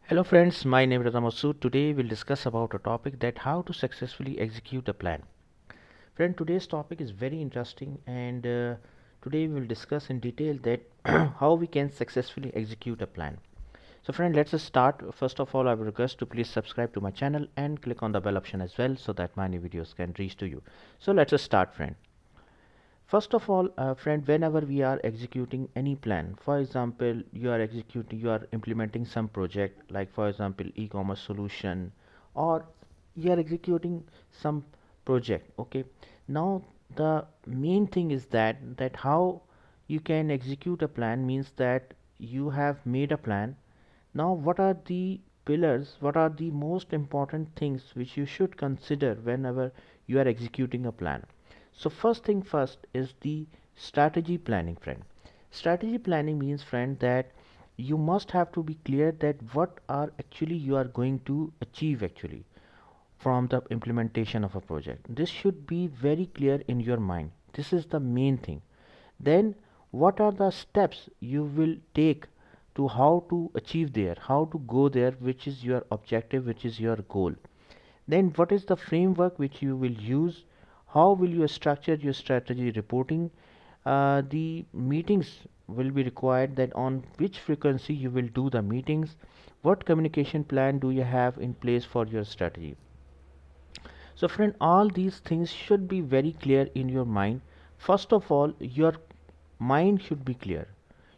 Hello friends, my name is Ramasu. Today we'll discuss about a topic that how to successfully execute a plan. Friend, today's topic is very interesting and today we will discuss in detail that how we can successfully execute a plan. So friend, let's just start. First of all, I will request to please subscribe to my channel and click on the bell option as well so that my new videos can reach to you. So let's just start friend. First of all, friend, whenever we are executing any plan, for example, you are implementing some project, like for example, e-commerce solution, or you are executing some project. Okay, now the main thing is that how you can execute a plan means that you have made a plan. Now, what are the pillars? What are the most important things which you should consider whenever you are executing a plan? So first thing first is the strategy planning, friend. Strategy planning means, friend, that you must have to be clear that what are actually you are going to achieve actually from the implementation of a project. This should be very clear in your mind. This is the main thing. Then what are the steps you will take to how to achieve there, how to go there, which is your objective, which is your goal. Then what is the framework which you will use? How will you structure your strategy reporting? The meetings will be required, that on which frequency you will do the meetings. What communication plan do you have in place for your strategy? So friend, all these things should be very clear in your mind. First of all, your mind should be clear.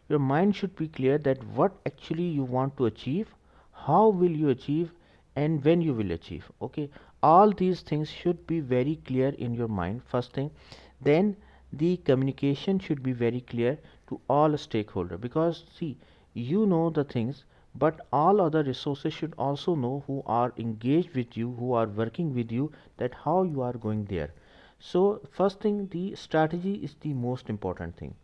Your mind should be clear that what actually you want to achieve, how will you achieve, and when you will achieve. Okay, all these things should be very clear in your mind, first thing. Then the communication should be very clear to all stakeholder, because see, you know the things, but all other resources should also know, who are engaged with you, who are working with you, that how you are going there. So first thing, the strategy is the most important thing.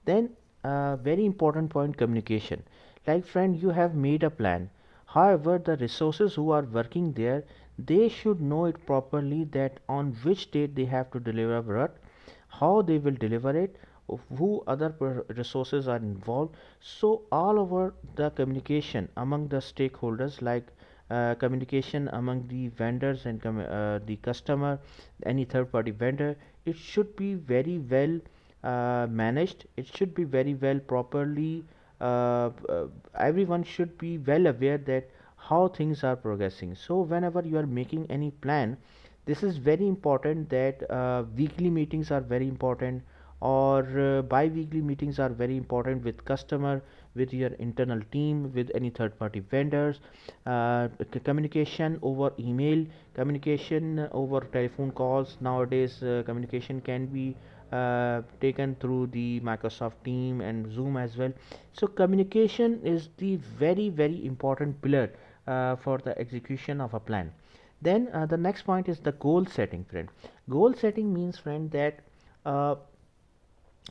Then very important point, communication. Like friend, you have made a plan, however the resources who are working there, they should know it properly, that on which date they have to deliver what, how they will deliver it, who other resources are involved. So all over the communication among the stakeholders, like communication among the vendors and the customer, any third party vendor, it should be very well managed. It should be very well properly. Everyone should be well aware that how things are progressing. So whenever you are making any plan, this is very important, that weekly meetings are very important, or bi-weekly meetings are very important with customer, with your internal team, with any third party vendors. Communication over email, communication over telephone calls. Nowadays communication can be taken through the Microsoft team and Zoom as well. So communication is the very important pillar for the execution of a plan. Then the next point is the goal setting, friend. Goal setting means, friend, that uh,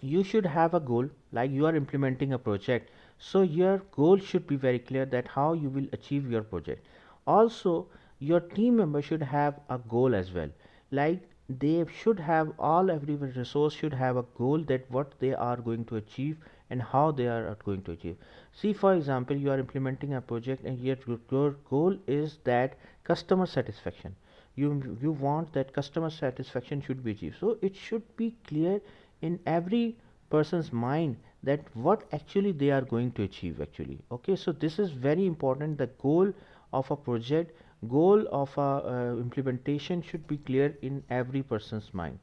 you should have a goal, like you are implementing a project, so your goal should be very clear, that how you will achieve your project. Also, your team member should have a goal as well, like they should have, all every resource should have a goal, that what they are going to achieve and how they are going to achieve. See, for example, you are implementing a project and yet your goal is that customer satisfaction. You want that customer satisfaction should be achieved, so it should be clear in every person's mind, that what actually they are going to achieve actually. Okay, so this is very important. The goal of a project, goal of a implementation should be clear in every person's mind.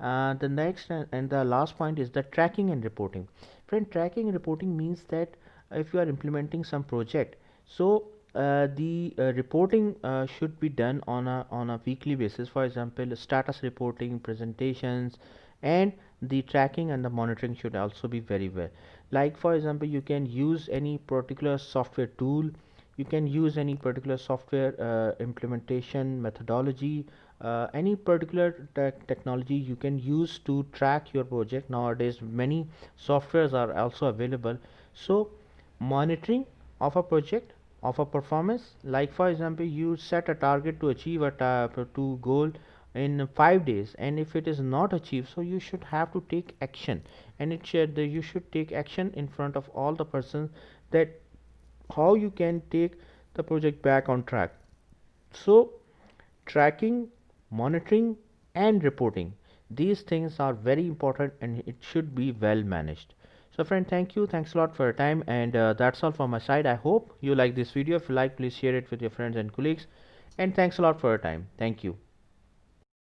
The next and the last point is the tracking and reporting. Friend, tracking and reporting means that if you are implementing some project, so the reporting should be done on a weekly basis. For example, status reporting, presentations, and the tracking and the monitoring should also be very well. Like for example, you can use any particular software tool, you can use any particular software implementation methodology, any particular technology you can use to track your project. Nowadays many softwares are also available. So monitoring of a project, of a performance, like for example, you set a target to achieve a to goal in 5 days, and if it is not achieved, so you should have to take action, and it should, you should take action in front of all the persons, that how you can take the project back on track. So, tracking, monitoring, and reporting, these things are very important and it should be well managed. So, friend, thank you. Thanks a lot for your time. And that's all from my side. I hope you like this video. If you like, please share it with your friends and colleagues. And thanks a lot for your time. Thank you.